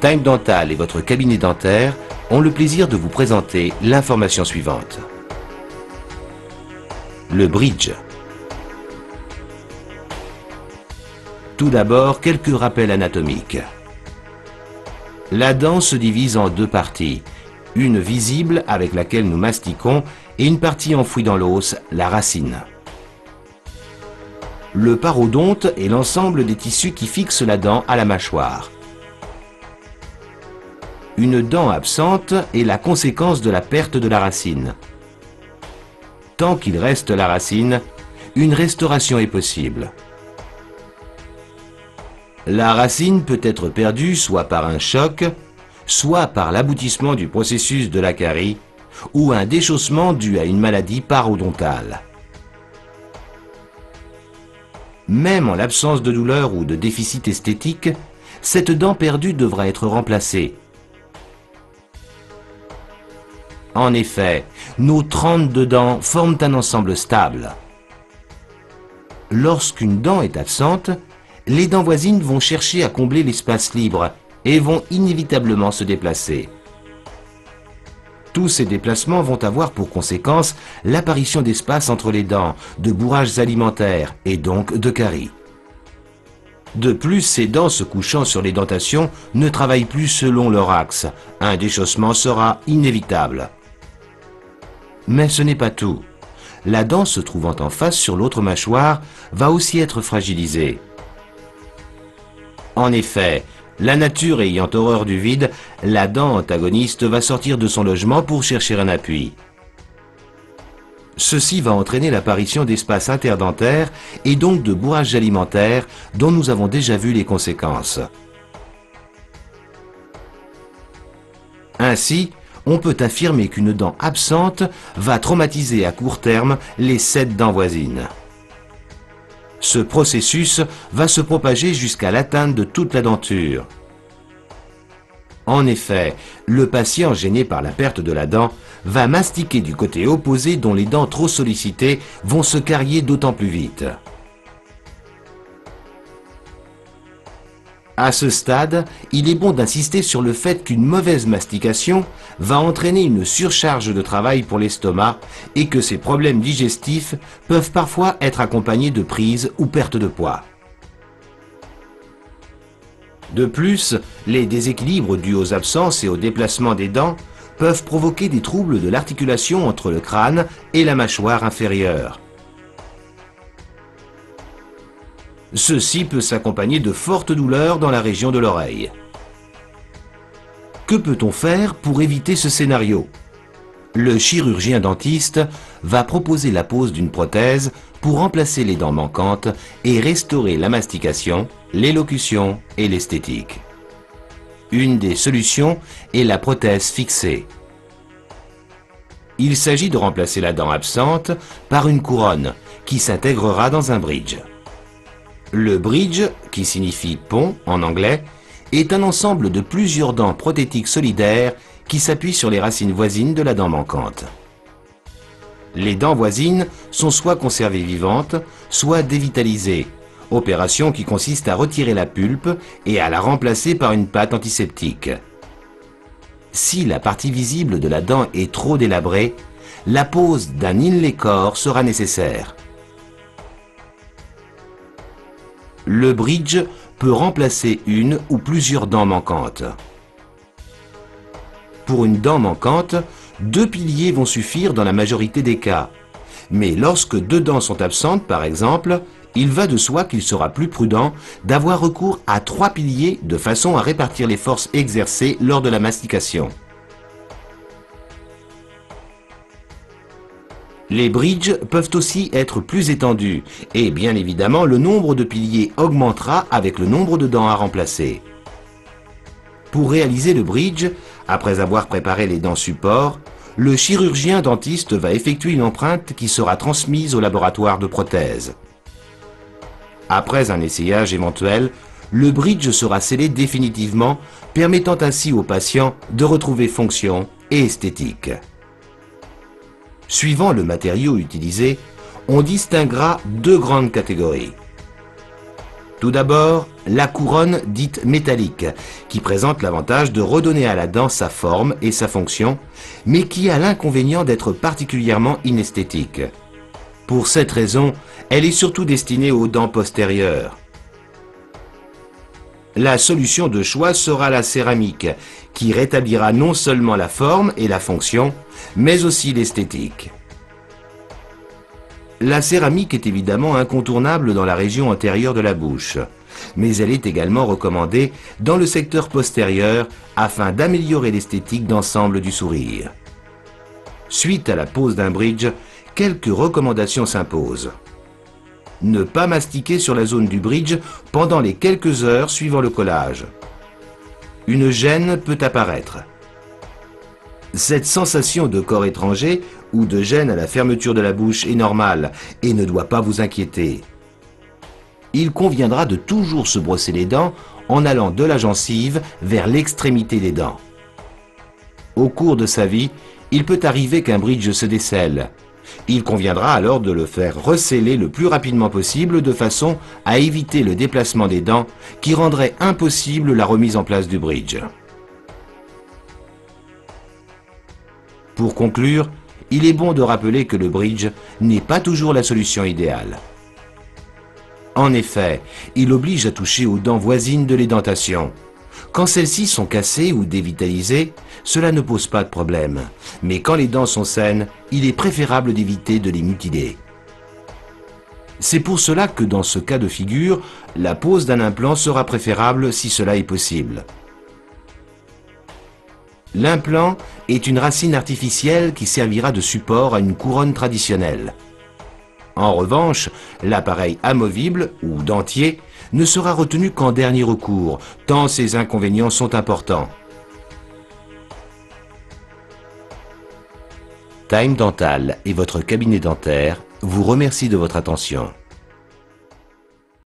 Time Dental et votre cabinet dentaire ont le plaisir de vous présenter l'information suivante. Le bridge. Tout d'abord, quelques rappels anatomiques. La dent se divise en deux parties, une visible avec laquelle nous mastiquons et une partie enfouie dans l'os, la racine. Le parodonte est l'ensemble des tissus qui fixent la dent à la mâchoire. Une dent absente est la conséquence de la perte de la racine. Tant qu'il reste la racine, une restauration est possible. La racine peut être perdue soit par un choc, soit par l'aboutissement du processus de la carie ou un déchaussement dû à une maladie parodontale. Même en l'absence de douleur ou de déficit esthétique, cette dent perdue devra être remplacée. En effet, nos 32 dents forment un ensemble stable. Lorsqu'une dent est absente, les dents voisines vont chercher à combler l'espace libre et vont inévitablement se déplacer. Tous ces déplacements vont avoir pour conséquence l'apparition d'espace entre les dents, de bourrages alimentaires et donc de caries. De plus, ces dents se couchant sur les dentations ne travaillent plus selon leur axe. Un déchaussement sera inévitable. Mais ce n'est pas tout. La dent se trouvant en face sur l'autre mâchoire va aussi être fragilisée. En effet, la nature ayant horreur du vide, la dent antagoniste va sortir de son logement pour chercher un appui. Ceci va entraîner l'apparition d'espaces interdentaires et donc de bourrages alimentaires dont nous avons déjà vu les conséquences. Ainsi, on peut affirmer qu'une dent absente va traumatiser à court terme les 7 dents voisines. Ce processus va se propager jusqu'à l'atteinte de toute la denture. En effet, le patient gêné par la perte de la dent va mastiquer du côté opposé dont les dents trop sollicitées vont se carier d'autant plus vite. À ce stade, il est bon d'insister sur le fait qu'une mauvaise mastication va entraîner une surcharge de travail pour l'estomac et que ces problèmes digestifs peuvent parfois être accompagnés de prise ou perte de poids. De plus, les déséquilibres dus aux absences et au déplacement des dents peuvent provoquer des troubles de l'articulation entre le crâne et la mâchoire inférieure. Ceci peut s'accompagner de fortes douleurs dans la région de l'oreille. Que peut-on faire pour éviter ce scénario? Le chirurgien dentiste va proposer la pose d'une prothèse pour remplacer les dents manquantes et restaurer la mastication, l'élocution et l'esthétique. Une des solutions est la prothèse fixée. Il s'agit de remplacer la dent absente par une couronne qui s'intégrera dans un bridge. Le bridge, qui signifie pont en anglais, est un ensemble de plusieurs dents prothétiques solidaires qui s'appuient sur les racines voisines de la dent manquante. Les dents voisines sont soit conservées vivantes, soit dévitalisées, opération qui consiste à retirer la pulpe et à la remplacer par une pâte antiseptique. Si la partie visible de la dent est trop délabrée, la pose d'un inlay core sera nécessaire. Le bridge peut remplacer une ou plusieurs dents manquantes. Pour une dent manquante, 2 piliers vont suffire dans la majorité des cas. Mais lorsque 2 dents sont absentes, par exemple, il va de soi qu'il sera plus prudent d'avoir recours à 3 piliers de façon à répartir les forces exercées lors de la mastication. Les bridges peuvent aussi être plus étendus et bien évidemment le nombre de piliers augmentera avec le nombre de dents à remplacer. Pour réaliser le bridge, après avoir préparé les dents support, le chirurgien dentiste va effectuer une empreinte qui sera transmise au laboratoire de prothèse. Après un essayage éventuel, le bridge sera scellé définitivement, permettant ainsi au patient de retrouver fonction et esthétique. Suivant le matériau utilisé, on distinguera 2 grandes catégories. Tout d'abord, la couronne dite métallique, qui présente l'avantage de redonner à la dent sa forme et sa fonction, mais qui a l'inconvénient d'être particulièrement inesthétique. Pour cette raison, elle est surtout destinée aux dents postérieures. La solution de choix sera la céramique, qui rétablira non seulement la forme et la fonction, mais aussi l'esthétique. La céramique est évidemment incontournable dans la région antérieure de la bouche, mais elle est également recommandée dans le secteur postérieur afin d'améliorer l'esthétique d'ensemble du sourire. Suite à la pose d'un bridge, quelques recommandations s'imposent. Ne pas mastiquer sur la zone du bridge pendant les quelques heures suivant le collage. Une gêne peut apparaître. Cette sensation de corps étranger ou de gêne à la fermeture de la bouche est normale et ne doit pas vous inquiéter. Il conviendra de toujours se brosser les dents en allant de la gencive vers l'extrémité des dents. Au cours de sa vie, il peut arriver qu'un bridge se décèle. Il conviendra alors de le faire resceller le plus rapidement possible de façon à éviter le déplacement des dents qui rendrait impossible la remise en place du bridge. Pour conclure, il est bon de rappeler que le bridge n'est pas toujours la solution idéale. En effet, il oblige à toucher aux dents voisines de l'édentation. Quand celles-ci sont cassées ou dévitalisées, cela ne pose pas de problème. Mais quand les dents sont saines, il est préférable d'éviter de les mutiler. C'est pour cela que dans ce cas de figure, la pose d'un implant sera préférable si cela est possible. L'implant est une racine artificielle qui servira de support à une couronne traditionnelle. En revanche, l'appareil amovible ou dentier ne sera retenu qu'en dernier recours, tant ses inconvénients sont importants. Time Dental et votre cabinet dentaire vous remercie de votre attention.